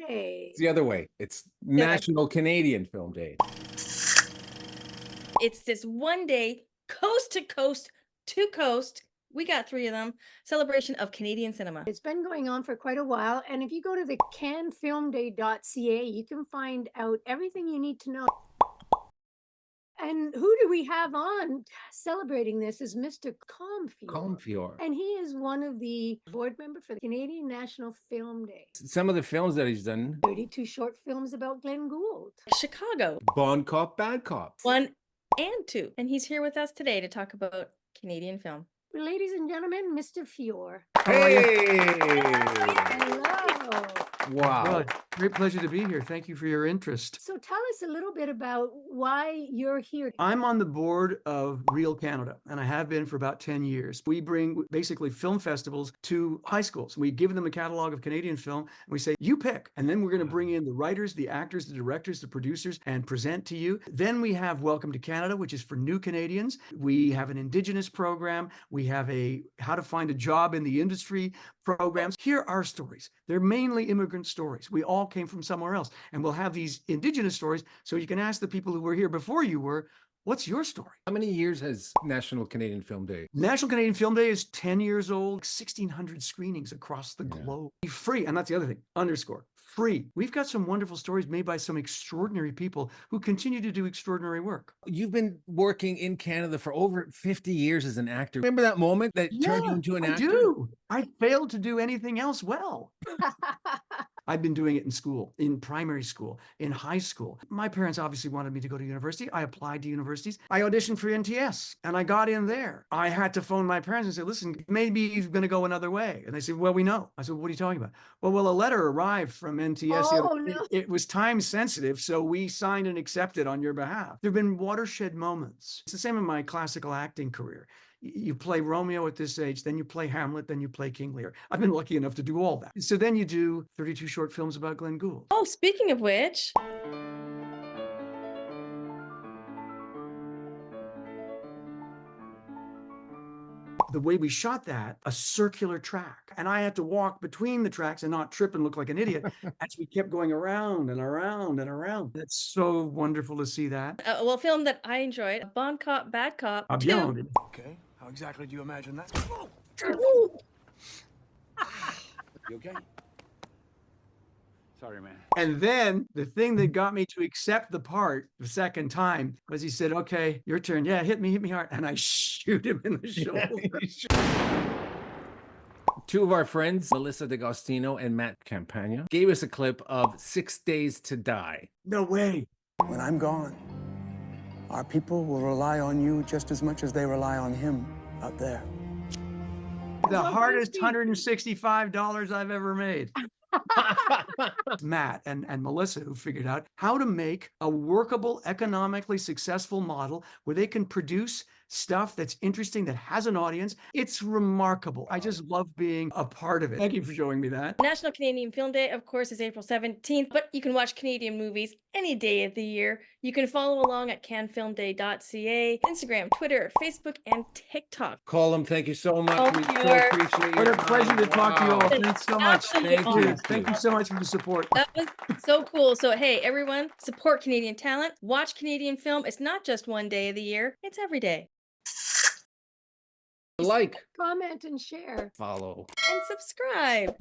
Day. It's the other way. It's National Canadian Film Day. It's this one day, coast to coast to coast. We got 3 of them. Celebration of Canadian cinema. It's been going on for quite a while. And if you go to the canfilmday.ca, you can find out everything you need to know. And who do we have on celebrating this is Mr. Colm Feore. Colm Feore. And he is one of the board member for the Canadian National Film Day. Some of the films that he's done. 32 short films about Glenn Gould. Chicago. Bon Cop, Bad Cop. 1 and 2. And he's here with us today to talk about Canadian film. Ladies and gentlemen, Mr. Feore. Hey! Hello. Wow. Well, great pleasure to be here. Thank you for your interest. So tell us a little bit about why you're here. I'm on the board of Reel Canada, and I have been for about 10 years. We bring basically film festivals to high schools. We give them a catalog of Canadian film, and we say, you pick. And then we're going to bring in the writers, the actors, the directors, the producers, and present to you. Then we have Welcome to Canada, which is for new Canadians. We have an Indigenous program. We have a How to Find a Job in the Industry programs. Here are stories. They're mainly immigrant stories. We all came from somewhere else. And we'll have these Indigenous stories so you can ask the people who were here before you were, what's your story? How many years has National Canadian Film Day? National Canadian Film Day is 10 years old, 1,600 screenings across the globe. Free, and that's the other thing, underscore, free. We've got some wonderful stories made by some extraordinary people who continue to do extraordinary work. You've been working in Canada for over 50 years as an actor. Remember that moment that turned you into an actor? I do. I failed to do anything else well. I've been doing it in school, in primary school, in high school. My parents obviously wanted me to go to university. I applied to universities. I auditioned for NTS and I got in there. I had to phone my parents and say, listen, maybe you're going to go another way. And they said, well, we know. I said, what are you talking about? Well, a letter arrived from NTS. Oh, no. It was time sensitive, so we signed and accepted on your behalf. There have been watershed moments. It's the same in my classical acting career. You play Romeo at this age, then you play Hamlet, then you play King Lear. I've been lucky enough to do all that. So then you do 32 short films about Glenn Gould. Oh, speaking of which, the way we shot that, a circular track. And I had to walk between the tracks and not trip and look like an idiot as we kept going around and around and around. It's so wonderful to see that. well, film that I enjoyed, Bon Cop, Bad Cop 2. Beyond. Okay, how exactly do you imagine that? You okay? Sorry, man. And then the thing that got me to accept the part the second time was he said, okay, your turn. Yeah, hit me hard. And I shoot him in the shoulder. Two of our friends, Melissa D'Agostino and Matt Campagna, gave us a clip of 6 Days to Die. No way. When I'm gone, our people will rely on you just as much as they rely on him out there. The hardest $165 I've ever made. Matt and Melissa, who figured out how to make a workable, economically successful model where they can produce stuff that's interesting, that has an audience. It's remarkable. I just love being a part of it. Thank you for showing me that. National Canadian Film Day, of course, is April 17th, but you can watch Canadian movies any day of the year. You can follow along at canfilmday.ca, Instagram, Twitter, Facebook, and TikTok. Colm, thank you so much. Oh, We so Feore. appreciate you. What a pleasure to talk to you all. Thanks so much. Absolutely Thank awesome. you. Thank you so much for the support. That was so cool. So, hey, everyone, support Canadian talent, watch Canadian film. It's not just one day of the year, it's every day. Like, Comment and share. follow. And subscribe.